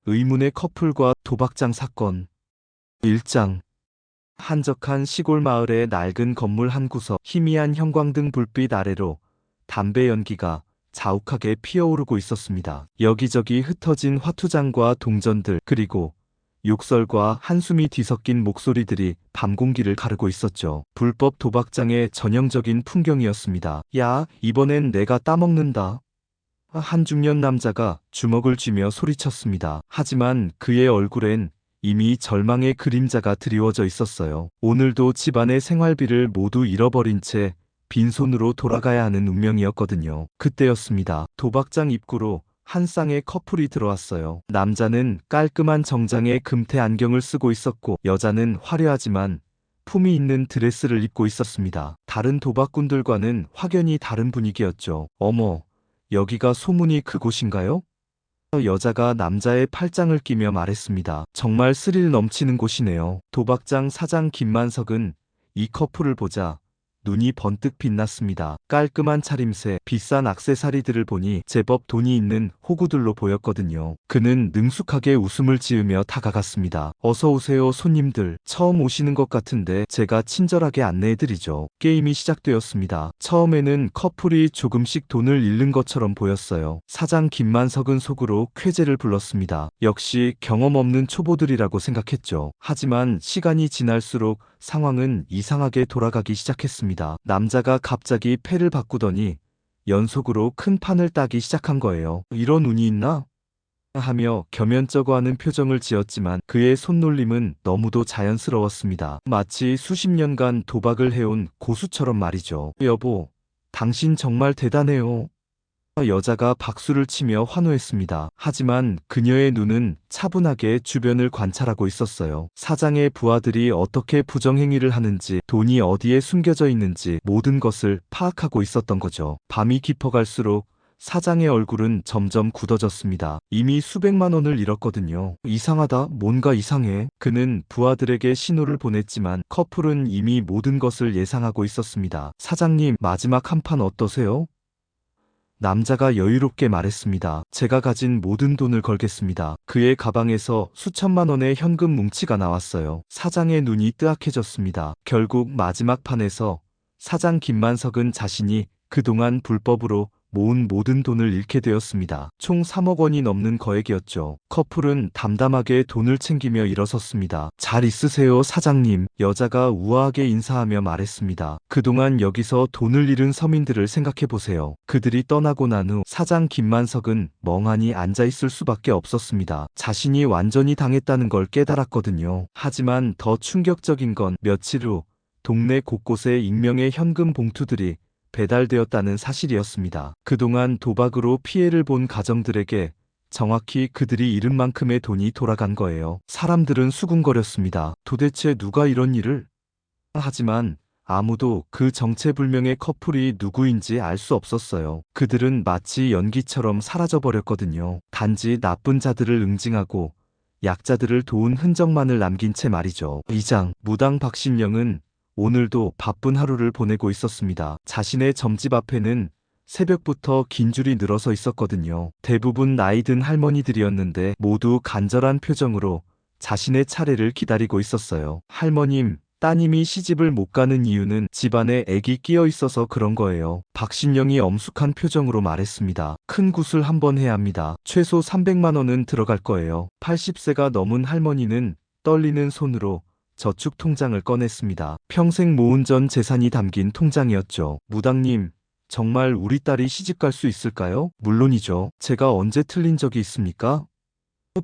의문의 커플과 도박장 사건. 1장. 한적한 시골 마을의 낡은 건물 한 구석, 희미한 형광등 불빛 아래로 담배 연기가 자욱하게 피어오르고 있었습니다. 여기저기 흩어진 화투장과 동전들, 그리고 욕설과 한숨이 뒤섞인 목소리들이 밤 공기를 가르고 있었죠. 불법 도박장의 전형적인 풍경이었습니다. 야, 이번엔 내가 따먹는다. 한 중년 남자가 주먹을 쥐며 소리쳤습니다. 하지만 그의 얼굴엔 이미 절망의 그림자가 드리워져 있었어요. 오늘도 집안의 생활비를 모두 잃어버린 채 빈손으로 돌아가야 하는 운명이었거든요. 그때였습니다. 도박장 입구로 한 쌍의 커플이 들어왔어요. 남자는 깔끔한 정장에 금태 안경을 쓰고 있었고, 여자는 화려하지만 품위 있는 드레스를 입고 있었습니다. 다른 도박꾼들과는 확연히 다른 분위기였죠. 어머, 여기가 소문이 그곳인가요? 여자가 남자의 팔짱을 끼며 말했습니다. 정말 스릴 넘치는 곳이네요. 도박장 사장 김만석은 이 커플을 보자 눈이 번뜩 빛났습니다. 깔끔한 차림새, 비싼 액세서리들을 보니 제법 돈이 있는 호구들로 보였거든요. 그는 능숙하게 웃음을 지으며 다가갔습니다. 어서 오세요, 손님들. 처음 오시는 것 같은데 제가 친절하게 안내해드리죠. 게임이 시작되었습니다. 처음에는 커플이 조금씩 돈을 잃는 것처럼 보였어요. 사장 김만석은 속으로 쾌재를 불렀습니다. 역시 경험 없는 초보들이라고 생각했죠. 하지만 시간이 지날수록 상황은 이상하게 돌아가기 시작했습니다. 남자가 갑자기 패를 바꾸더니 연속으로 큰 판을 따기 시작한 거예요. 이런 운이 있나? 하며 겸연쩍어하는 표정을 지었지만 그의 손놀림은 너무도 자연스러웠습니다. 마치 수십 년간 도박을 해온 고수처럼 말이죠. 여보, 당신 정말 대단해요. 여자가 박수를 치며 환호했습니다. 하지만 그녀의 눈은 차분하게 주변을 관찰하고 있었어요. 사장의 부하들이 어떻게 부정행위를 하는지, 돈이 어디에 숨겨져 있는지 모든 것을 파악하고 있었던 거죠. 밤이 깊어갈수록 사장의 얼굴은 점점 굳어졌습니다. 이미 수백만 원을 잃었거든요. 이상하다, 뭔가 이상해. 그는 부하들에게 신호를 보냈지만 커플은 이미 모든 것을 예상하고 있었습니다. 사장님, 마지막 한 판 어떠세요? 남자가 여유롭게 말했습니다. 제가 가진 모든 돈을 걸겠습니다. 그의 가방에서 수천만 원의 현금 뭉치가 나왔어요. 사장의 눈이 뜨악해졌습니다. 결국 마지막 판에서 사장 김만석은 자신이 그동안 불법으로 모은 모든 돈을 잃게 되었습니다. 총 3억 원이 넘는 거액이었죠. 커플은 담담하게 돈을 챙기며 일어섰습니다. 잘 있으세요, 사장님. 여자가 우아하게 인사하며 말했습니다. 그동안 여기서 돈을 잃은 서민들을 생각해보세요. 그들이 떠나고 난 후 사장 김만석은 멍하니 앉아있을 수밖에 없었습니다. 자신이 완전히 당했다는 걸 깨달았거든요. 하지만 더 충격적인 건 며칠 후 동네 곳곳에 익명의 현금 봉투들이 배달되었다는 사실이었습니다. 그동안 도박으로 피해를 본 가정들에게 정확히 그들이 잃은 만큼의 돈이 돌아간 거예요. 사람들은 수군거렸습니다. 도대체 누가 이런 일을? 하지만 아무도 그 정체불명의 커플이 누구인지 알 수 없었어요. 그들은 마치 연기처럼 사라져버렸거든요. 단지 나쁜 자들을 응징하고 약자들을 도운 흔적만을 남긴 채 말이죠. 2장. 무당 박신영은 오늘도 바쁜 하루를 보내고 있었습니다. 자신의 점집 앞에는 새벽부터 긴 줄이 늘어서 있었거든요. 대부분 나이 든 할머니들이었는데 모두 간절한 표정으로 자신의 차례를 기다리고 있었어요. 할머님, 따님이 시집을 못 가는 이유는 집안에 애기 끼어 있어서 그런 거예요. 박신영이 엄숙한 표정으로 말했습니다. 큰 굿을 한번 해야 합니다. 최소 300만 원은 들어갈 거예요. 80세가 넘은 할머니는 떨리는 손으로 저축 통장을 꺼냈습니다. 평생 모은 전 재산이 담긴 통장이었죠. 무당님, 정말 우리 딸이 시집갈 수 있을까요? 물론이죠. 제가 언제 틀린 적이 있습니까?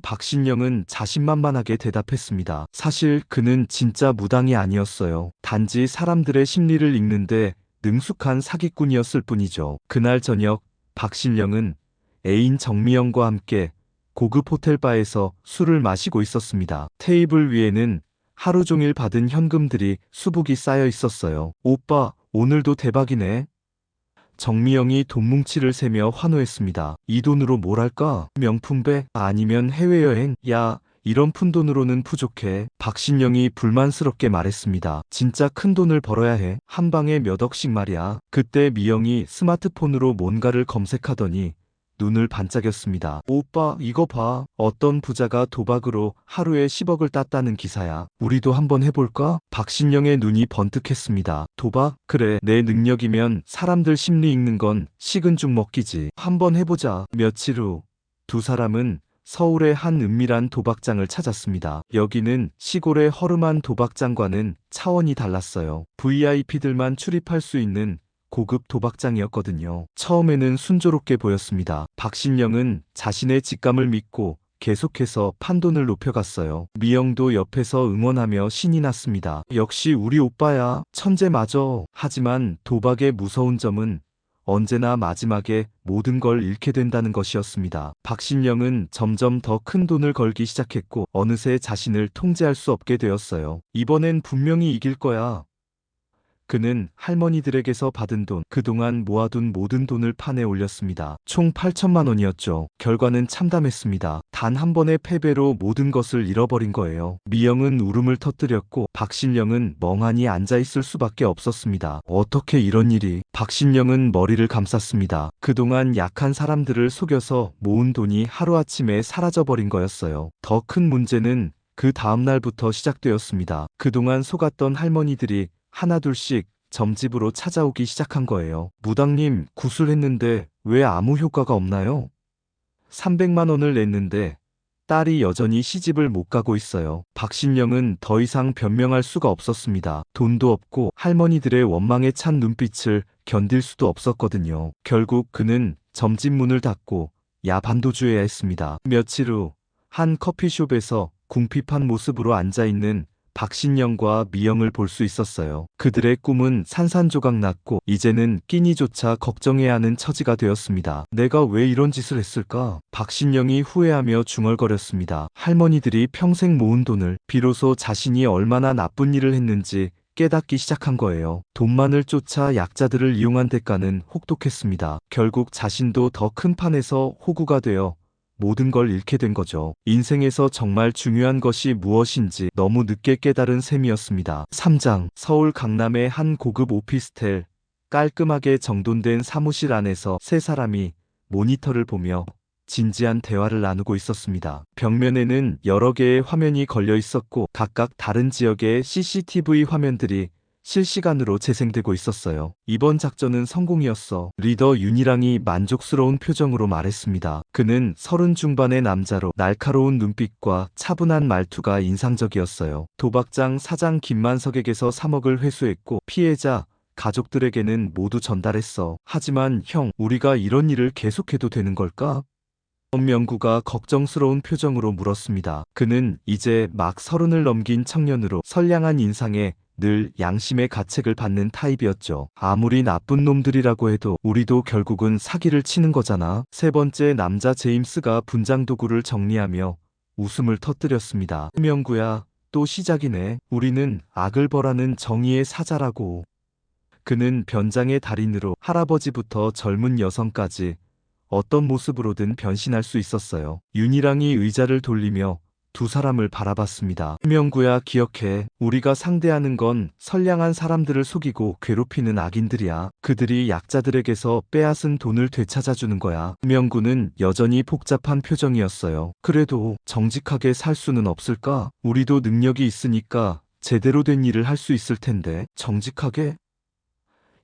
박신영은 자신만만하게 대답했습니다. 사실 그는 진짜 무당이 아니었어요. 단지 사람들의 심리를 읽는데 능숙한 사기꾼이었을 뿐이죠. 그날 저녁 박신영은 애인 정미영과 함께 고급 호텔바에서 술을 마시고 있었습니다. 테이블 위에는 하루 종일 받은 현금들이 수북이 쌓여 있었어요. 오빠, 오늘도 대박이네. 정미영이 돈뭉치를 세며 환호했습니다. 이 돈으로 뭘 할까? 명품백? 아니면 해외여행? 야, 이런 푼돈으로는 부족해. 박신영이 불만스럽게 말했습니다. 진짜 큰 돈을 벌어야 해. 한 방에 몇 억씩 말이야. 그때 미영이 스마트폰으로 뭔가를 검색하더니 눈을 반짝였습니다. 오빠, 이거 봐. 어떤 부자가 도박으로 하루에 10억을 땄다는 기사야. 우리도 한번 해볼까? 박신영의 눈이 번뜩했습니다. 도박? 그래, 내 능력이면 사람들 심리 읽는 건 식은 죽 먹기지. 한번 해보자. 며칠 후, 두 사람은 서울의 한 은밀한 도박장을 찾았습니다. 여기는 시골의 허름한 도박장과는 차원이 달랐어요. VIP들만 출입할 수 있는 고급 도박장이었거든요. 처음에는 순조롭게 보였습니다. 박신영은 자신의 직감을 믿고 계속해서 판돈을 높여갔어요. 미영도 옆에서 응원하며 신이 났습니다. 역시 우리 오빠야. 천재 맞아. 하지만 도박의 무서운 점은 언제나 마지막에 모든 걸 잃게 된다는 것이었습니다. 박신영은 점점 더 큰 돈을 걸기 시작했고 어느새 자신을 통제할 수 없게 되었어요. 이번엔 분명히 이길 거야. 그는 할머니들에게서 받은 돈, 그동안 모아둔 모든 돈을 판에 올렸습니다. 총 8천만 원이었죠. 결과는 참담했습니다. 단 한 번의 패배로 모든 것을 잃어버린 거예요. 미영은 울음을 터뜨렸고 박신영은 멍하니 앉아있을 수밖에 없었습니다. 어떻게 이런 일이? 박신영은 머리를 감쌌습니다. 그동안 약한 사람들을 속여서 모은 돈이 하루아침에 사라져버린 거였어요. 더 큰 문제는 그 다음 날부터 시작되었습니다. 그동안 속았던 할머니들이 하나둘씩 점집으로 찾아오기 시작한 거예요. 무당님, 구슬했는데 왜 아무 효과가 없나요? 300만 원을 냈는데 딸이 여전히 시집을 못 가고 있어요. 박신영은 더 이상 변명할 수가 없었습니다. 돈도 없고 할머니들의 원망에 찬 눈빛을 견딜 수도 없었거든요. 결국 그는 점집 문을 닫고 야반도주해야 했습니다. 며칠 후 한 커피숍에서 궁핍한 모습으로 앉아있는 박신영과 미영을 볼 수 있었어요. 그들의 꿈은 산산조각 났고 이제는 끼니조차 걱정해야 하는 처지가 되었습니다. 내가 왜 이런 짓을 했을까? 박신영이 후회하며 중얼거렸습니다. 할머니들이 평생 모은 돈을 비로소 자신이 얼마나 나쁜 일을 했는지 깨닫기 시작한 거예요. 돈만을 쫓아 약자들을 이용한 대가는 혹독했습니다. 결국 자신도 더 큰 판에서 호구가 되어 모든 걸 잃게 된 거죠. 인생에서 정말 중요한 것이 무엇인지 너무 늦게 깨달은 셈이었습니다. 3장. 서울 강남의 한 고급 오피스텔. 깔끔하게 정돈된 사무실 안에서 세 사람이 모니터를 보며 진지한 대화를 나누고 있었습니다. 벽면에는 여러 개의 화면이 걸려 있었고 각각 다른 지역의 CCTV 화면들이 실시간으로 재생되고 있었어요. 이번 작전은 성공이었어. 리더 윤희랑이 만족스러운 표정으로 말했습니다. 그는 30 중반의 남자로 날카로운 눈빛과 차분한 말투가 인상적이었어요. 도박장 사장 김만석에게서 3억을 회수했고 피해자 가족들에게는 모두 전달했어. 하지만 형, 우리가 이런 일을 계속해도 되는 걸까? 명구가 걱정스러운 표정으로 물었습니다. 그는 이제 막 30을 넘긴 청년으로 선량한 인상에 늘 양심의 가책을 받는 타입이었죠. 아무리 나쁜 놈들이라고 해도 우리도 결국은 사기를 치는 거잖아. 세 번째 남자 제임스가 분장 도구를 정리하며 웃음을 터뜨렸습니다. 명구야, 또 시작이네. 우리는 악을 벌하는 정의의 사자라고. 그는 변장의 달인으로 할아버지부터 젊은 여성까지 어떤 모습으로든 변신할 수 있었어요. 윤희랑이 의자를 돌리며 두 사람을 바라봤습니다. 명구야, 기억해. 우리가 상대하는 건 선량한 사람들을 속이고 괴롭히는 악인들이야. 그들이 약자들에게서 빼앗은 돈을 되찾아주는 거야. 명구는 여전히 복잡한 표정이었어요. 그래도 정직하게 살 수는 없을까? 우리도 능력이 있으니까 제대로 된 일을 할 수 있을 텐데. 정직하게?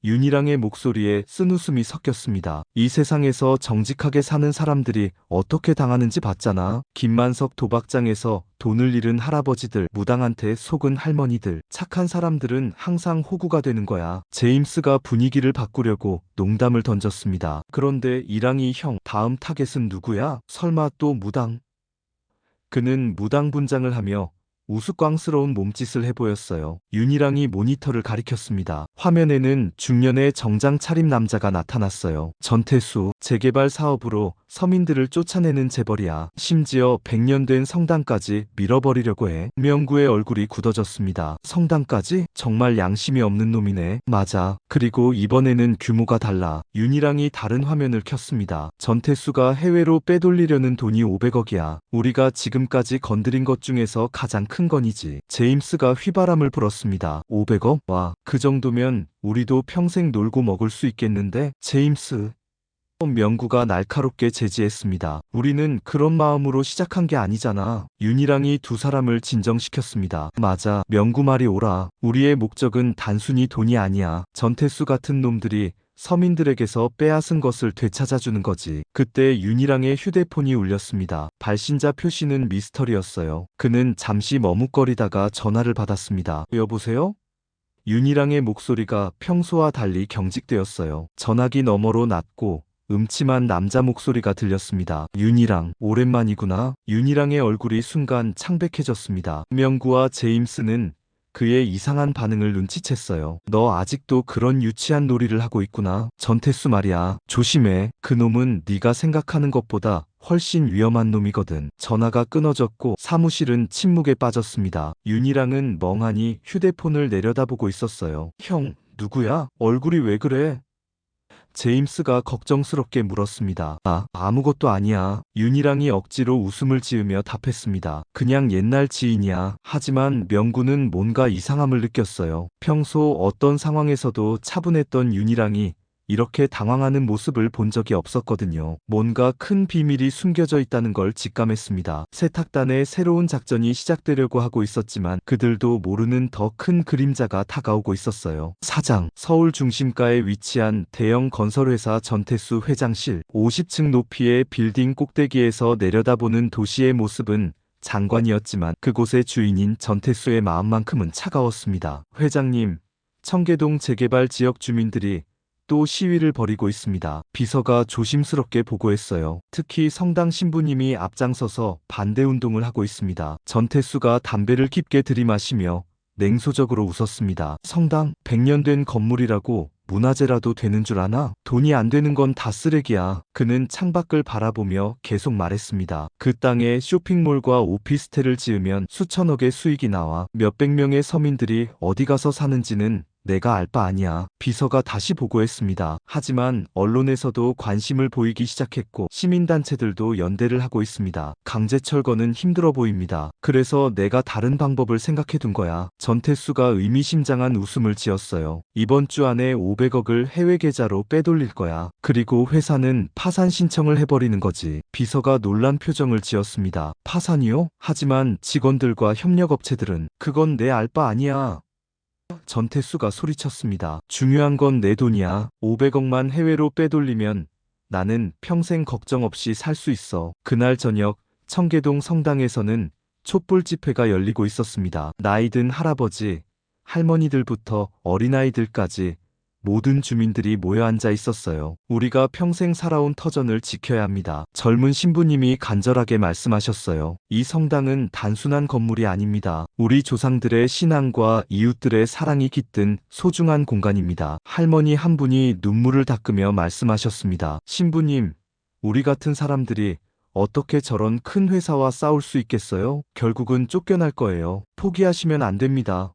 윤희랑의 목소리에 쓴웃음이 섞였습니다. 이 세상에서 정직하게 사는 사람들이 어떻게 당하는지 봤잖아. 김만석 도박장에서 돈을 잃은 할아버지들, 무당한테 속은 할머니들, 착한 사람들은 항상 호구가 되는 거야. 제임스가 분위기를 바꾸려고 농담을 던졌습니다. 그런데 이랑이 형, 다음 타겟은 누구야? 설마 또 무당? 그는 무당 분장을 하며 우스꽝스러운 몸짓을 해보였어요. 윤희랑이 모니터를 가리켰습니다. 화면에는 중년의 정장 차림 남자가 나타났어요. 전태수, 재개발 사업으로 서민들을 쫓아내는 재벌이야. 심지어 100년 된 성당까지 밀어버리려고 해. 명구의 얼굴이 굳어졌습니다. 성당까지? 정말 양심이 없는 놈이네. 맞아. 그리고 이번에는 규모가 달라. 윤희랑이 다른 화면을 켰습니다. 전태수가 해외로 빼돌리려는 돈이 500억이야. 우리가 지금까지 건드린 것 중에서 가장 큰 건이지. 제임스가 휘바람을 불었습니다. 500억? 와, 그 정도면 우리도 평생 놀고 먹을 수 있겠는데? 제임스. 명구가 날카롭게 제지했습니다. 우리는 그런 마음으로 시작한 게 아니잖아. 윤희랑이 두 사람을 진정시켰습니다. 맞아. 명구 말이 옳아. 우리의 목적은 단순히 돈이 아니야. 전태수 같은 놈들이 서민들에게서 빼앗은 것을 되찾아주는 거지. 그때 윤희랑의 휴대폰이 울렸습니다. 발신자 표시는 미스터리였어요. 그는 잠시 머뭇거리다가 전화를 받았습니다. 여보세요? 윤희랑의 목소리가 평소와 달리 경직되었어요. 전화기 너머로 낮고 음침한 남자 목소리가 들렸습니다. 윤희랑, 오랜만이구나. 윤희랑의 얼굴이 순간 창백해졌습니다. 명구와 제임스는 그의 이상한 반응을 눈치챘어요. 너 아직도 그런 유치한 놀이를 하고 있구나. 전태수 말이야. 조심해. 그놈은 네가 생각하는 것보다 훨씬 위험한 놈이거든. 전화가 끊어졌고 사무실은 침묵에 빠졌습니다. 윤희랑은 멍하니 휴대폰을 내려다보고 있었어요. 형, 누구야? 얼굴이 왜 그래? 제임스가 걱정스럽게 물었습니다. 아무것도 아니야. 윤희랑이 억지로 웃음을 지으며 답했습니다. 그냥 옛날 지인이야. 하지만 명구는 뭔가 이상함을 느꼈어요. 평소 어떤 상황에서도 차분했던 윤희랑이 이렇게 당황하는 모습을 본 적이 없었거든요. 뭔가 큰 비밀이 숨겨져 있다는 걸 직감했습니다. 세탁단의 새로운 작전이 시작되려고 하고 있었지만 그들도 모르는 더 큰 그림자가 다가오고 있었어요. 사장, 서울 중심가에 위치한 대형 건설회사 전태수 회장실, 50층 높이의 빌딩 꼭대기에서 내려다보는 도시의 모습은 장관이었지만 그곳의 주인인 전태수의 마음만큼은 차가웠습니다. 회장님, 청계동 재개발 지역 주민들이 또 시위를 벌이고 있습니다. 비서가 조심스럽게 보고했어요. 특히 성당 신부님이 앞장서서 반대 운동을 하고 있습니다. 전태수가 담배를 깊게 들이마시며 냉소적으로 웃었습니다. 성당, 100년 된 건물이라고 문화재라도 되는 줄 아나? 돈이 안 되는 건 다 쓰레기야. 그는 창밖을 바라보며 계속 말했습니다. 그 땅에 쇼핑몰과 오피스텔을 지으면 수천억의 수익이 나와. 몇백 명의 서민들이 어디 가서 사는지는 내가 알 바 아니야. 비서가 다시 보고했습니다. 하지만 언론에서도 관심을 보이기 시작했고 시민단체들도 연대를 하고 있습니다. 강제 철거는 힘들어 보입니다. 그래서 내가 다른 방법을 생각해 둔 거야. 전태수가 의미심장한 웃음을 지었어요. 이번 주 안에 500억을 해외 계좌로 빼돌릴 거야. 그리고 회사는 파산 신청을 해버리는 거지. 비서가 놀란 표정을 지었습니다. 파산이요? 하지만 직원들과 협력업체들은 그건 내 알 바 아니야. 전태수가 소리쳤습니다. 중요한 건 내 돈이야. 500억만 해외로 빼돌리면 나는 평생 걱정 없이 살 수 있어. 그날 저녁 청계동 성당에서는 촛불 집회가 열리고 있었습니다. 나이든 할아버지, 할머니들부터 어린아이들까지 모든 주민들이 모여 앉아 있었어요. 우리가 평생 살아온 터전을 지켜야 합니다. 젊은 신부님이 간절하게 말씀하셨어요. 이 성당은 단순한 건물이 아닙니다. 우리 조상들의 신앙과 이웃들의 사랑이 깃든 소중한 공간입니다. 할머니 한 분이 눈물을 닦으며 말씀하셨습니다. 신부님, 우리 같은 사람들이 어떻게 저런 큰 회사와 싸울 수 있겠어요? 결국은 쫓겨날 거예요. 포기하시면 안 됩니다.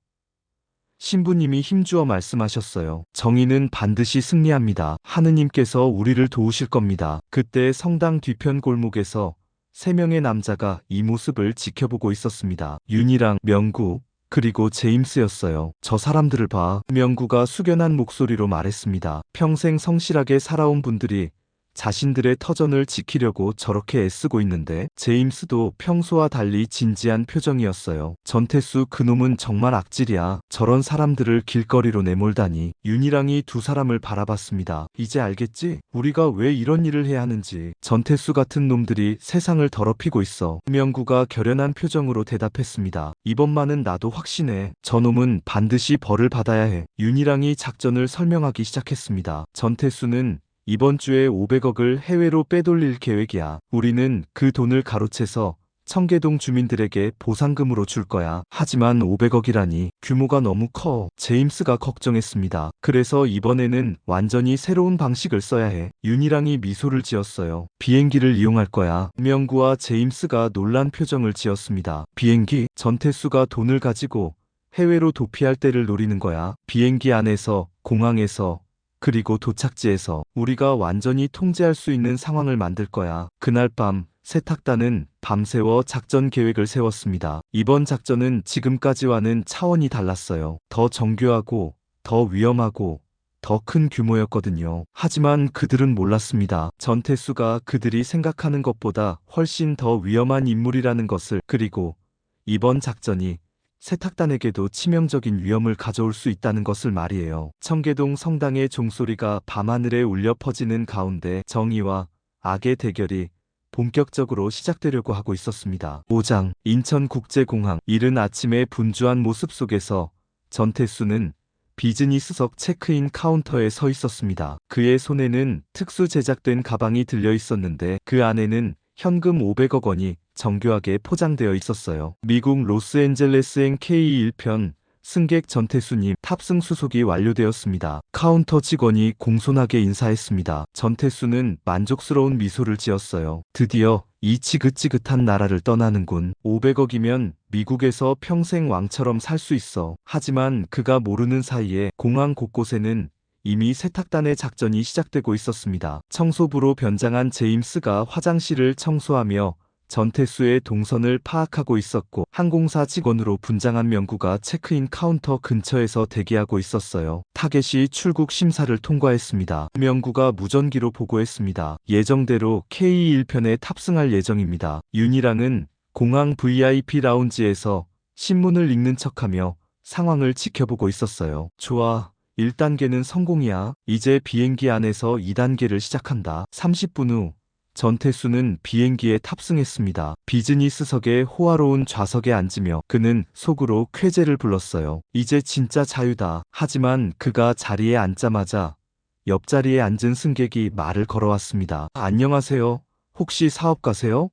신부님이 힘주어 말씀하셨어요. 정의는 반드시 승리합니다. 하느님께서 우리를 도우실 겁니다. 그때 성당 뒤편 골목에서 3명의 남자가 이 모습을 지켜보고 있었습니다. 윤희랑, 명구, 그리고 제임스였어요. 저 사람들을 봐. 명구가 숙연한 목소리로 말했습니다. 평생 성실하게 살아온 분들이 자신들의 터전을 지키려고 저렇게 애쓰고 있는데 제임스도 평소와 달리 진지한 표정이었어요. 전태수 그놈은 정말 악질이야. 저런 사람들을 길거리로 내몰다니. 윤희랑이 두 사람을 바라봤습니다. 이제 알겠지? 우리가 왜 이런 일을 해야 하는지. 전태수 같은 놈들이 세상을 더럽히고 있어. 명구가 결연한 표정으로 대답했습니다. 이번만은 나도 확신해. 저놈은 반드시 벌을 받아야 해. 윤희랑이 작전을 설명하기 시작했습니다. 전태수는 이번 주에 500억을 해외로 빼돌릴 계획이야. 우리는 그 돈을 가로채서 청계동 주민들에게 보상금으로 줄 거야. 하지만 500억이라니 규모가 너무 커. 제임스가 걱정했습니다. 그래서 이번에는 완전히 새로운 방식을 써야 해. 윤희랑이 미소를 지었어요. 비행기를 이용할 거야. 명구와 제임스가 놀란 표정을 지었습니다. 비행기? 전태수가 돈을 가지고 해외로 도피할 때를 노리는 거야. 비행기 안에서, 공항에서, 그리고 도착지에서 우리가 완전히 통제할 수 있는 상황을 만들 거야. 그날 밤 세탁단은 밤새워 작전 계획을 세웠습니다. 이번 작전은 지금까지와는 차원이 달랐어요. 더 정교하고 더 위험하고 더 큰 규모였거든요. 하지만 그들은 몰랐습니다. 전태수가 그들이 생각하는 것보다 훨씬 더 위험한 인물이라는 것을. 그리고 이번 작전이 세탁단에게도 치명적인 위험을 가져올 수 있다는 것을 말이에요. 청계동 성당의 종소리가 밤하늘에 울려 퍼지는 가운데 정의와 악의 대결이 본격적으로 시작되려고 하고 있었습니다. 5장 인천국제공항. 이른 아침에 분주한 모습 속에서 전태수는 비즈니스석 체크인 카운터에 서 있었습니다. 그의 손에는 특수 제작된 가방이 들려 있었는데 그 안에는 현금 500억 원이 정교하게 포장되어 있었어요. 미국 로스앤젤레스행 K1편 승객 전태수님, 탑승 수속이 완료되었습니다. 카운터 직원이 공손하게 인사했습니다. 전태수는 만족스러운 미소를 지었어요. 드디어 이 지긋지긋한 나라를 떠나는군. 500억이면 미국에서 평생 왕처럼 살 수 있어. 하지만 그가 모르는 사이에 공항 곳곳에는 이미 세탁단의 작전이 시작되고 있었습니다. 청소부로 변장한 제임스가 화장실을 청소하며 전태수의 동선을 파악하고 있었고, 항공사 직원으로 분장한 명구가 체크인 카운터 근처에서 대기하고 있었어요. 타겟이 출국 심사를 통과했습니다. 명구가 무전기로 보고했습니다. 예정대로 K1편에 탑승할 예정입니다. 윤희랑은 공항 VIP 라운지에서 신문을 읽는 척하며 상황을 지켜보고 있었어요. 좋아. 1단계는 성공이야. 이제 비행기 안에서 2단계를 시작한다. 30분 후 전태수는 비행기에 탑승했습니다. 비즈니스석의 호화로운 좌석에 앉으며 그는 속으로 쾌재를 불렀어요. 이제 진짜 자유다. 하지만 그가 자리에 앉자마자 옆자리에 앉은 승객이 말을 걸어왔습니다. 안녕하세요. 혹시 사업가세요?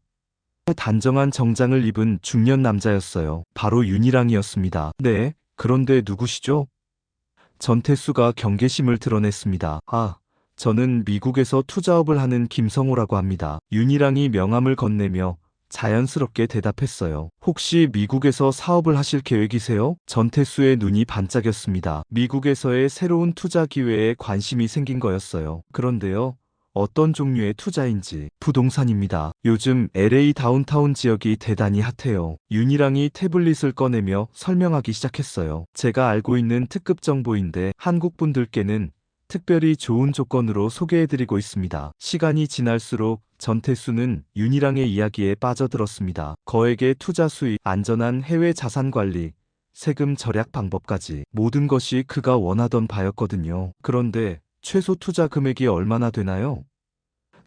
단정한 정장을 입은 중년 남자였어요. 바로 윤희랑이었습니다. 네, 그런데 누구시죠? 전태수가 경계심을 드러냈습니다. 저는 미국에서 투자업을 하는 김성호라고 합니다. 윤희랑이 명함을 건네며 자연스럽게 대답했어요. 혹시 미국에서 사업을 하실 계획이세요? 전태수의 눈이 반짝였습니다. 미국에서의 새로운 투자 기회에 관심이 생긴 거였어요. 그런데요. 어떤 종류의 투자인지. 부동산입니다. 요즘 LA 다운타운 지역이 대단히 핫해요. 윤희랑이 태블릿을 꺼내며 설명하기 시작했어요. 제가 알고 있는 특급 정보인데 한국 분들께는 특별히 좋은 조건으로 소개해드리고 있습니다. 시간이 지날수록 전태수는 윤희랑의 이야기에 빠져들었습니다. 거액의 투자 수익, 안전한 해외 자산 관리, 세금 절약 방법까지 모든 것이 그가 원하던 바였거든요. 그런데 최소 투자 금액이 얼마나 되나요?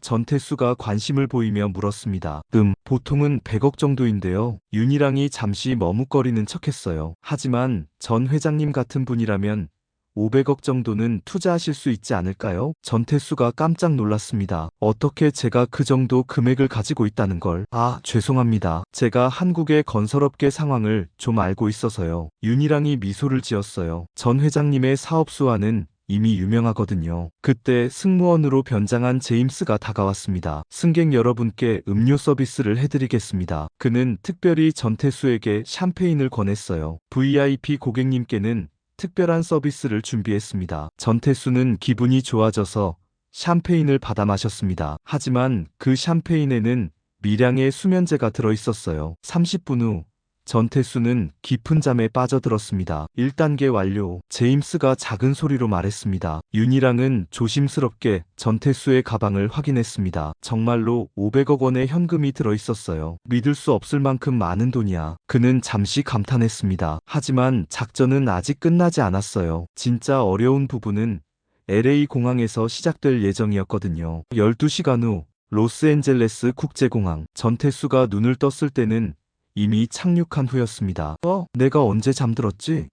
전태수가 관심을 보이며 물었습니다. 보통은 100억 정도인데요. 윤희랑이 잠시 머뭇거리는 척했어요. 하지만 전 회장님 같은 분이라면 500억 정도는 투자하실 수 있지 않을까요? 전태수가 깜짝 놀랐습니다. 어떻게 제가 그 정도 금액을 가지고 있다는 걸. 죄송합니다. 제가 한국의 건설업계 상황을 좀 알고 있어서요. 윤희랑이 미소를 지었어요. 전 회장님의 사업 수완은 이미 유명하거든요. 그때 승무원으로 변장한 제임스가 다가왔습니다. 승객 여러분께 음료 서비스를 해드리겠습니다. 그는 특별히 전태수에게 샴페인을 권했어요. VIP 고객님께는 특별한 서비스를 준비했습니다. 전태수는 기분이 좋아져서 샴페인을 받아 마셨습니다. 하지만 그 샴페인에는 미량의 수면제가 들어있었어요. 30분 후 전태수는 깊은 잠에 빠져들었습니다. 1단계 완료. 제임스가 작은 소리로 말했습니다. 윤희랑은 조심스럽게 전태수의 가방을 확인했습니다. 정말로 500억 원의 현금이 들어있었어요. 믿을 수 없을 만큼 많은 돈이야. 그는 잠시 감탄했습니다. 하지만 작전은 아직 끝나지 않았어요. 진짜 어려운 부분은 LA 공항에서 시작될 예정이었거든요. 12시간 후 로스앤젤레스 국제공항. 전태수가 눈을 떴을 때는 이미 착륙한 후였습니다. 내가 언제 잠들었지?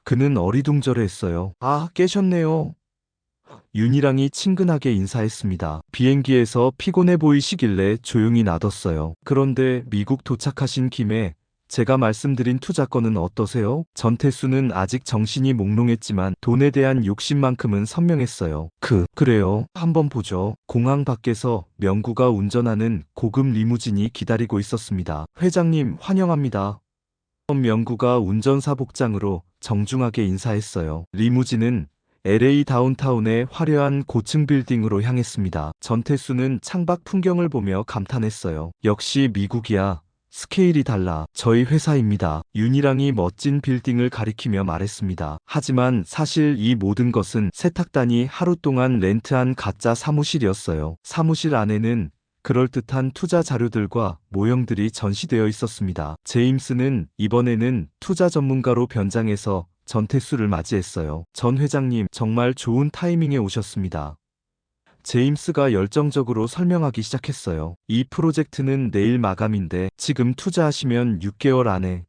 그는 어리둥절해했어요. 깨셨네요. 윤희랑이 친근하게 인사했습니다. 비행기에서 피곤해 보이시길래 조용히 놔뒀어요. 그런데 미국 도착하신 김에 제가 말씀드린 투자건은 어떠세요? 전태수는 아직 정신이 몽롱했지만 돈에 대한 욕심만큼은 선명했어요. 그래요. 한번 보죠. 공항 밖에서 명구가 운전하는 고급 리무진이 기다리고 있었습니다. 회장님, 환영합니다. 명구가 운전사 복장으로 정중하게 인사했어요. 리무진은 LA 다운타운의 화려한 고층 빌딩으로 향했습니다. 전태수는 창밖 풍경을 보며 감탄했어요. 역시 미국이야. 스케일이 달라. 저희 회사입니다. 윤희랑이 멋진 빌딩을 가리키며 말했습니다. 하지만 사실 이 모든 것은 세탁단이 하루 동안 렌트한 가짜 사무실이었어요. 사무실 안에는 그럴듯한 투자 자료들과 모형들이 전시되어 있었습니다. 제임스는 이번에는 투자 전문가로 변장해서 전태수를 맞이했어요. 전 회장님, 정말 좋은 타이밍에 오셨습니다. 제임스가 열정적으로 설명하기 시작했어요. 이 프로젝트는 내일 마감인데 지금 투자하시면 6개월 안에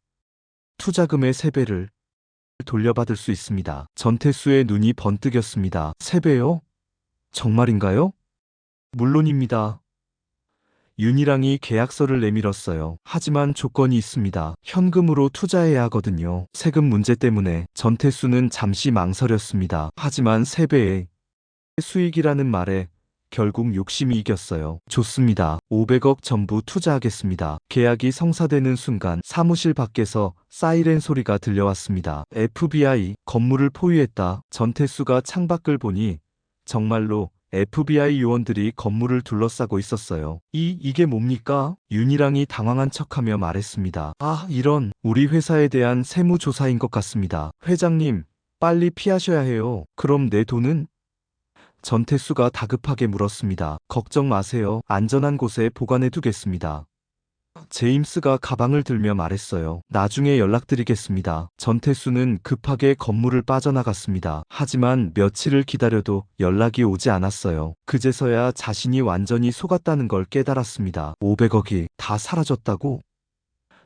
투자금의 3배를 돌려받을 수 있습니다. 전태수의 눈이 번뜩였습니다. 3배요? 정말인가요? 물론입니다. 윤희랑이 계약서를 내밀었어요. 하지만 조건이 있습니다. 현금으로 투자해야 하거든요. 세금 문제 때문에 전태수는 잠시 망설였습니다. 하지만 3배의 수익이라는 말에 결국 욕심이 이겼어요. 좋습니다. 500억 전부 투자하겠습니다. 계약이 성사되는 순간 사무실 밖에서 사이렌 소리가 들려왔습니다. FBI, 건물을 포위했다. 전태수가 창밖을 보니 정말로 FBI 요원들이 건물을 둘러싸고 있었어요. 이게 뭡니까? 윤희랑이 당황한 척하며 말했습니다. 아, 이런, 우리 회사에 대한 세무조사인 것 같습니다. 회장님, 빨리 피하셔야 해요. 그럼 내 돈은? 전태수가 다급하게 물었습니다. 걱정 마세요. 안전한 곳에 보관해 두겠습니다. 제임스가 가방을 들며 말했어요. 나중에 연락드리겠습니다. 전태수는 급하게 건물을 빠져나갔습니다. 하지만 며칠을 기다려도 연락이 오지 않았어요. 그제서야 자신이 완전히 속았다는 걸 깨달았습니다. 500억이 다 사라졌다고?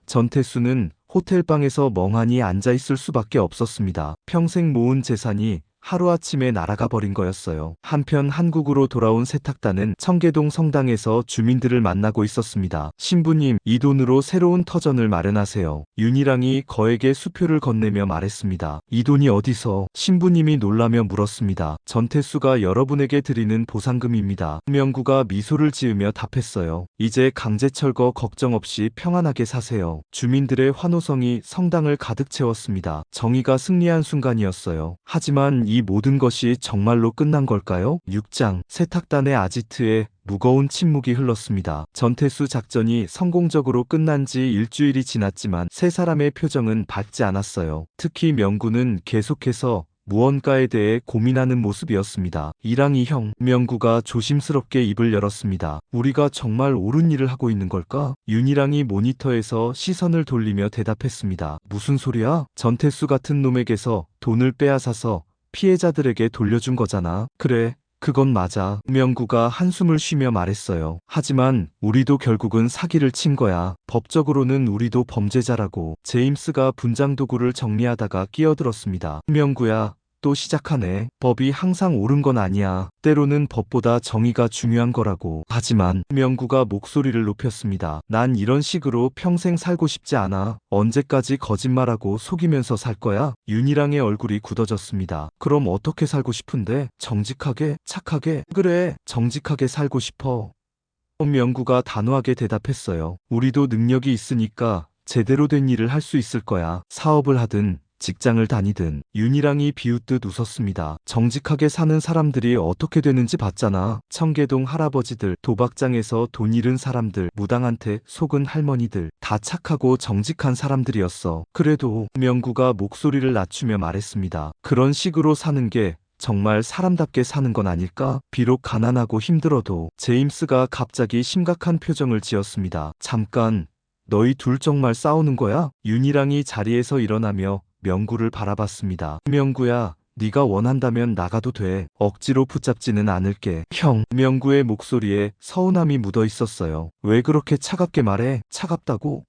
전태수는 호텔방에서 멍하니 앉아 있을 수밖에 없었습니다. 평생 모은 재산이 하루아침에 날아가 버린 거였어요. 한편 한국으로 돌아온 세탁단은 청계동 성당에서 주민들을 만나고 있었습니다. 신부님, 이 돈으로 새로운 터전을 마련하세요. 윤희랑이 거액의 수표를 건네며 말했습니다. 이 돈이 어디서? 신부님이 놀라며 물었습니다. 전태수가 여러분에게 드리는 보상금입니다. 명구가 미소를 지으며 답했어요. 이제 강제철거 걱정 없이 평안하게 사세요. 주민들의 환호성이 성당을 가득 채웠습니다. 정의가 승리한 순간이었어요. 하지만 이 모든 것이 정말로 끝난 걸까요? 6장, 세탁단의 아지트에 무거운 침묵이 흘렀습니다. 전태수 작전이 성공적으로 끝난 지 일주일이 지났지만 세 사람의 표정은 밝지 않았어요. 특히 명구는 계속해서 무언가에 대해 고민하는 모습이었습니다. 이랑이 형, 명구가 조심스럽게 입을 열었습니다. 우리가 정말 옳은 일을 하고 있는 걸까? 윤희랑이 모니터에서 시선을 돌리며 대답했습니다. 무슨 소리야? 전태수 같은 놈에게서 돈을 빼앗아서 피해자들에게 돌려준 거잖아. 그래, 그건 맞아. 명구가 한숨을 쉬며 말했어요. 하지만 우리도 결국은 사기를 친 거야. 법적으로는 우리도 범죄자라고. 제임스가 분장 도구를 정리하다가 끼어들었습니다. 명구야, 또 시작하네. 법이 항상 옳은 건 아니야. 때로는 법보다 정의가 중요한 거라고. 하지만 명구가 목소리를 높였습니다. 난 이런 식으로 평생 살고 싶지 않아. 언제까지 거짓말하고 속이면서 살 거야? 윤희랑의 얼굴이 굳어졌습니다. 그럼 어떻게 살고 싶은데? 정직하게? 착하게? 그래, 정직하게 살고 싶어. 명구가 단호하게 대답했어요. 우리도 능력이 있으니까 제대로 된 일을 할 수 있을 거야. 사업을 하든 직장을 다니든. 윤희랑이 비웃듯 웃었습니다. 정직하게 사는 사람들이 어떻게 되는지 봤잖아. 청계동 할아버지들, 도박장에서 돈 잃은 사람들, 무당한테 속은 할머니들, 다 착하고 정직한 사람들이었어. 그래도 명구가 목소리를 낮추며 말했습니다. 그런 식으로 사는 게 정말 사람답게 사는 건 아닐까? 비록 가난하고 힘들어도. 제임스가 갑자기 심각한 표정을 지었습니다. 잠깐, 너희 둘 정말 싸우는 거야? 윤희랑이 자리에서 일어나며 명구를 바라봤습니다. 명구야, 네가 원한다면 나가도 돼. 억지로 붙잡지는 않을게. 형, 명구의 목소리에 서운함이 묻어 있었어요. 왜 그렇게 차갑게 말해? 차갑다고?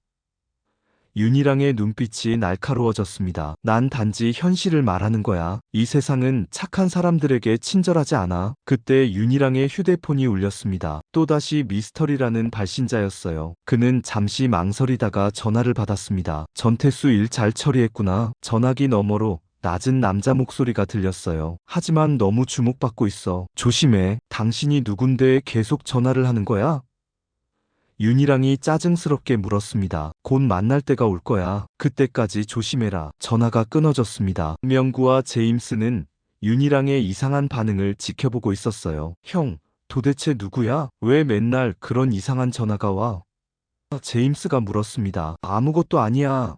윤희랑의 눈빛이 날카로워졌습니다. 난 단지 현실을 말하는 거야. 이 세상은 착한 사람들에게 친절하지 않아. 그때 윤희랑의 휴대폰이 울렸습니다. 또다시 미스터리라는 발신자였어요. 그는 잠시 망설이다가 전화를 받았습니다. 전태수 일 잘 처리했구나. 전화기 너머로 낮은 남자 목소리가 들렸어요. 하지만 너무 주목받고 있어. 조심해. 당신이 누군데 계속 전화를 하는 거야? 윤희랑이 짜증스럽게 물었습니다. 곧 만날 때가 올 거야. 그때까지 조심해라. 전화가 끊어졌습니다. 명구와 제임스는 윤희랑의 이상한 반응을 지켜보고 있었어요. 형, 도대체 누구야? 왜 맨날 그런 이상한 전화가 와? 제임스가 물었습니다. 아무것도 아니야.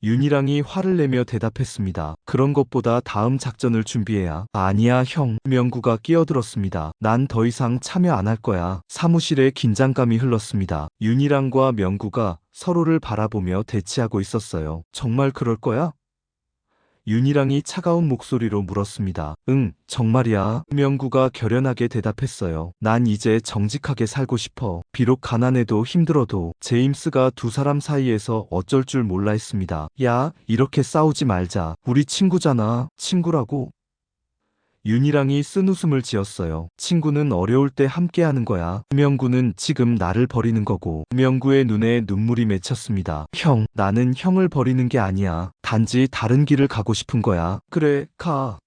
윤희랑이 화를 내며 대답했습니다. 그런 것보다 다음 작전을 준비해야. 아니야, 형. 명구가 끼어들었습니다. 난 더 이상 참여 안 할 거야. 사무실에 긴장감이 흘렀습니다. 윤희랑과 명구가 서로를 바라보며 대치하고 있었어요. 정말 그럴 거야? 윤희랑이 차가운 목소리로 물었습니다. 응, 정말이야. 명구가 결연하게 대답했어요. 난 이제 정직하게 살고 싶어. 비록 가난해도 힘들어도. 제임스가 두 사람 사이에서 어쩔 줄 몰라 했습니다. 야, 이렇게 싸우지 말자. 우리 친구잖아. 친구라고. 윤희랑이 쓴 웃음을 지었어요. 친구는 어려울 때 함께하는 거야. 명구는 지금 나를 버리는 거고. 명구의 눈에 눈물이 맺혔습니다. 형, 나는 형을 버리는 게 아니야. 단지 다른 길을 가고 싶은 거야. 그래, 가.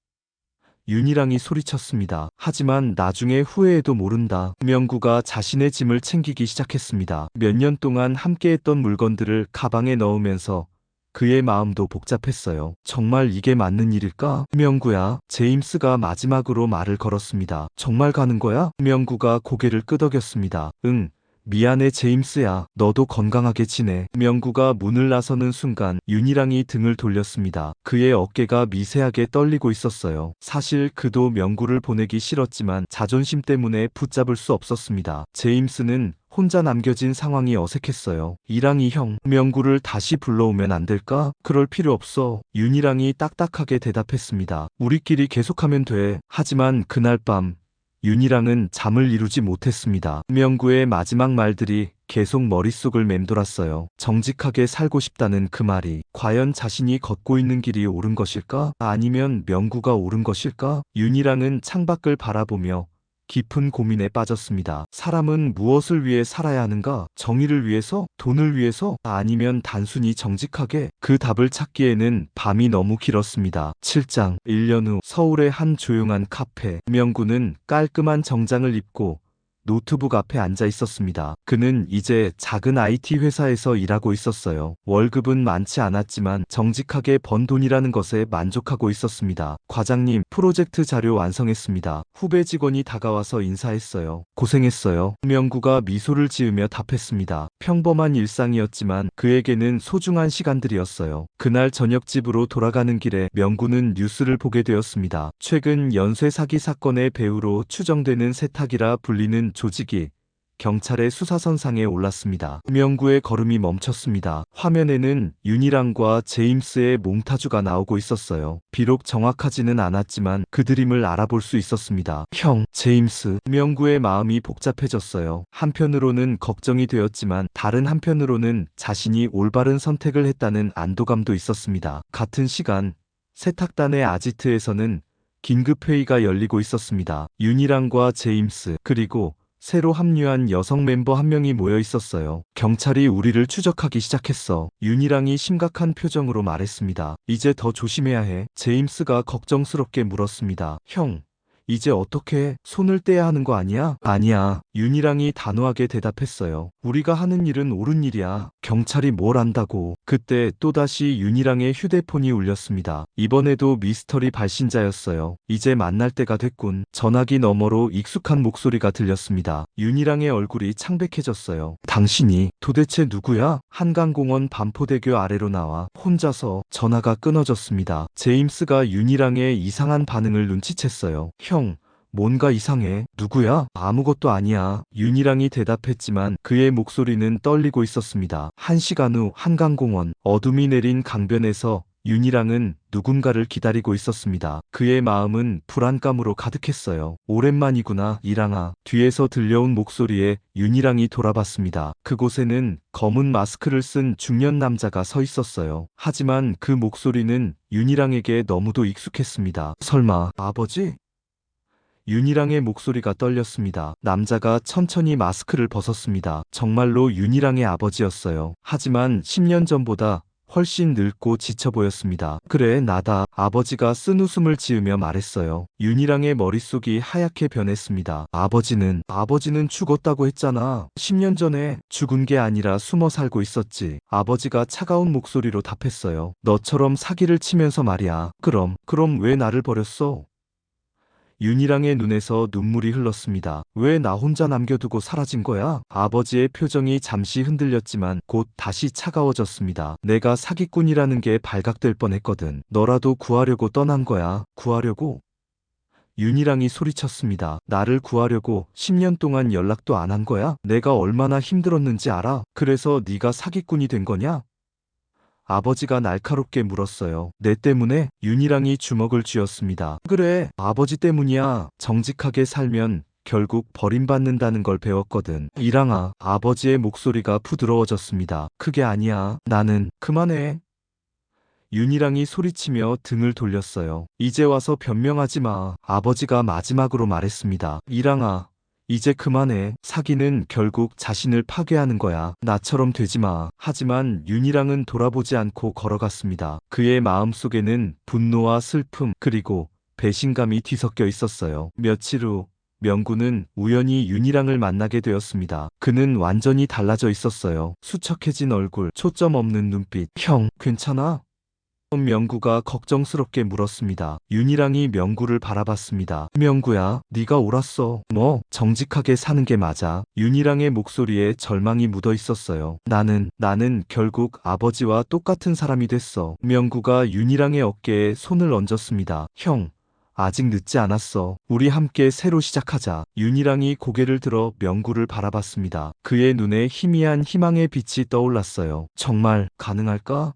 윤희랑이 소리쳤습니다. 하지만 나중에 후회해도 모른다. 명구가 자신의 짐을 챙기기 시작했습니다. 몇 년 동안 함께했던 물건들을 가방에 넣으면서 그의 마음도 복잡했어요. 정말 이게 맞는 일일까? 명구야, 제임스가 마지막으로 말을 걸었습니다. 정말 가는 거야? 명구가 고개를 끄덕였습니다. 응. 미안해 제임스야. 너도 건강하게 지내. 명구가 문을 나서는 순간 윤희랑이 등을 돌렸습니다. 그의 어깨가 미세하게 떨리고 있었어요. 사실 그도 명구를 보내기 싫었지만 자존심 때문에 붙잡을 수 없었습니다. 제임스는 혼자 남겨진 상황이 어색했어요. 이랑이 형, 명구를 다시 불러오면 안 될까? 그럴 필요 없어. 윤희랑이 딱딱하게 대답했습니다. 우리끼리 계속하면 돼. 하지만 그날 밤 윤희랑은 잠을 이루지 못했습니다. 명구의 마지막 말들이 계속 머릿속을 맴돌았어요. 정직하게 살고 싶다는 그 말이 과연 자신이 걷고 있는 길이 옳은 것일까? 아니면 명구가 옳은 것일까? 윤희랑은 창밖을 바라보며 깊은 고민에 빠졌습니다. 사람은 무엇을 위해 살아야 하는가? 정의를 위해서? 돈을 위해서? 아니면 단순히 정직하게? 그 답을 찾기에는 밤이 너무 길었습니다. 7장 1년 후 서울의 한 조용한 카페. 명구는 깔끔한 정장을 입고 노트북 앞에 앉아 있었습니다. 그는 이제 작은 IT 회사에서 일하고 있었어요. 월급은 많지 않았지만 정직하게 번 돈이라는 것에 만족하고 있었습니다. 과장님, 프로젝트 자료 완성했습니다. 후배 직원이 다가와서 인사했어요. 고생했어요. 명구가 미소를 지으며 답했습니다. 평범한 일상이었지만 그에게는 소중한 시간들이었어요. 그날 저녁 집으로 돌아가는 길에 명구는 뉴스를 보게 되었습니다. 최근 연쇄 사기 사건의 배후로 추정되는 세탁이라 불리는 조직이 경찰의 수사선상에 올랐습니다. 명구의 걸음이 멈췄습니다. 화면에는 윤희랑과 제임스의 몽타주가 나오고 있었어요. 비록 정확하지는 않았지만 그들임을 알아볼 수 있었습니다. 형, 제임스. 명구의 마음이 복잡해졌어요. 한편으로는 걱정이 되었지만 다른 한편으로는 자신이 올바른 선택을 했다는 안도감도 있었습니다. 같은 시간 세탁단의 아지트에서는 긴급회의가 열리고 있었습니다. 윤희랑과 제임스 그리고 새로 합류한 여성 멤버 한 명이 모여 있었어요. 경찰이 우리를 추적하기 시작했어. 윤희랑이 심각한 표정으로 말했습니다. 이제 더 조심해야 해. 제임스가 걱정스럽게 물었습니다. 형, 이제 어떻게 손을 떼야 하는 거 아니야? 아니야. 윤희랑이 단호하게 대답했어요. 우리가 하는 일은 옳은 일이야. 경찰이 뭘 안다고. 그때 또다시 윤희랑의 휴대폰이 울렸습니다. 이번에도 미스터리 발신자였어요. 이제 만날 때가 됐군. 전화기 너머로 익숙한 목소리가 들렸습니다. 윤희랑의 얼굴이 창백해졌어요. 당신이 도대체 누구야? 한강공원 반포대교 아래로 나와 혼자서. 전화가 끊어졌습니다. 제임스가 윤희랑의 이상한 반응을 눈치챘어요. 형, 뭔가 이상해. 누구야? 아무것도 아니야. 윤희랑이 대답했지만 그의 목소리는 떨리고 있었습니다. 1시간 후 한강공원. 어둠이 내린 강변에서 윤희랑은 누군가를 기다리고 있었습니다. 그의 마음은 불안감으로 가득했어요. 오랜만이구나, 이랑아. 뒤에서 들려온 목소리에 윤희랑이 돌아봤습니다. 그곳에는 검은 마스크를 쓴 중년 남자가 서 있었어요. 하지만 그 목소리는 윤희랑에게 너무도 익숙했습니다. 설마 아버지? 윤희랑의 목소리가 떨렸습니다. 남자가 천천히 마스크를 벗었습니다. 정말로 윤희랑의 아버지였어요. 하지만 10년 전보다 훨씬 늙고 지쳐 보였습니다. 그래, 나다. 아버지가 쓴 웃음을 지으며 말했어요. 윤희랑의 머릿속이 하얗게 변했습니다. 아버지는 죽었다고 했잖아. 10년 전에. 죽은 게 아니라 숨어 살고 있었지. 아버지가 차가운 목소리로 답했어요. 너처럼 사기를 치면서 말이야. 그럼 왜 나를 버렸어? 윤희랑의 눈에서 눈물이 흘렀습니다. 왜 나 혼자 남겨두고 사라진 거야? 아버지의 표정이 잠시 흔들렸지만 곧 다시 차가워졌습니다. 내가 사기꾼이라는 게 발각될 뻔했거든. 너라도 구하려고 떠난 거야. 구하려고? 윤희랑이 소리쳤습니다. 나를 구하려고 10년 동안 연락도 안 한 거야? 내가 얼마나 힘들었는지 알아? 그래서 네가 사기꾼이 된 거냐? 아버지가 날카롭게 물었어요. 내 때문에? 윤희랑이 주먹을 쥐었습니다. 그래, 아버지 때문이야. 정직하게 살면 결국 버림받는다는 걸 배웠거든. 이랑아, 아버지의 목소리가 부드러워졌습니다. 그게 아니야. 나는 그만해. 윤희랑이 소리치며 등을 돌렸어요. 이제 와서 변명하지 마. 아버지가 마지막으로 말했습니다. 이랑아, 이제 그만해. 사기는 결국 자신을 파괴하는 거야. 나처럼 되지 마. 하지만 윤희랑은 돌아보지 않고 걸어갔습니다. 그의 마음속에는 분노와 슬픔 그리고 배신감이 뒤섞여 있었어요. 며칠 후 명구는 우연히 윤희랑을 만나게 되었습니다. 그는 완전히 달라져 있었어요. 수척해진 얼굴, 초점 없는 눈빛. 형, 괜찮아? 명구가 걱정스럽게 물었습니다. 윤희랑이 명구를 바라봤습니다. 명구야, 네가 옳았어. 뭐, 정직하게 사는 게 맞아. 윤희랑의 목소리에 절망이 묻어 있었어요. 나는 결국 아버지와 똑같은 사람이 됐어. 명구가 윤희랑의 어깨에 손을 얹었습니다. 형, 아직 늦지 않았어. 우리 함께 새로 시작하자. 윤희랑이 고개를 들어 명구를 바라봤습니다. 그의 눈에 희미한 희망의 빛이 떠올랐어요. 정말 가능할까?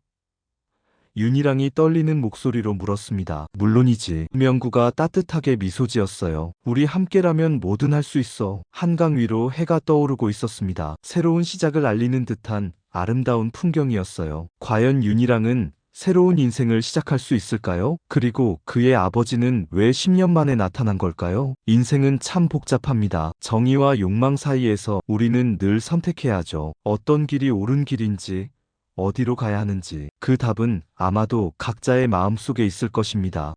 윤희랑이 떨리는 목소리로 물었습니다. 물론이지. 명구가 따뜻하게 미소 지었어요. 우리 함께라면 뭐든 할 수 있어. 한강 위로 해가 떠오르고 있었습니다. 새로운 시작을 알리는 듯한 아름다운 풍경이었어요. 과연 윤희랑은 새로운 인생을 시작할 수 있을까요? 그리고 그의 아버지는 왜 10년 만에 나타난 걸까요? 인생은 참 복잡합니다. 정의와 욕망 사이에서 우리는 늘 선택해야 하죠. 어떤 길이 옳은 길인지, 어디로 가야 하는지 그 답은 아마도 각자의 마음속에 있을 것입니다.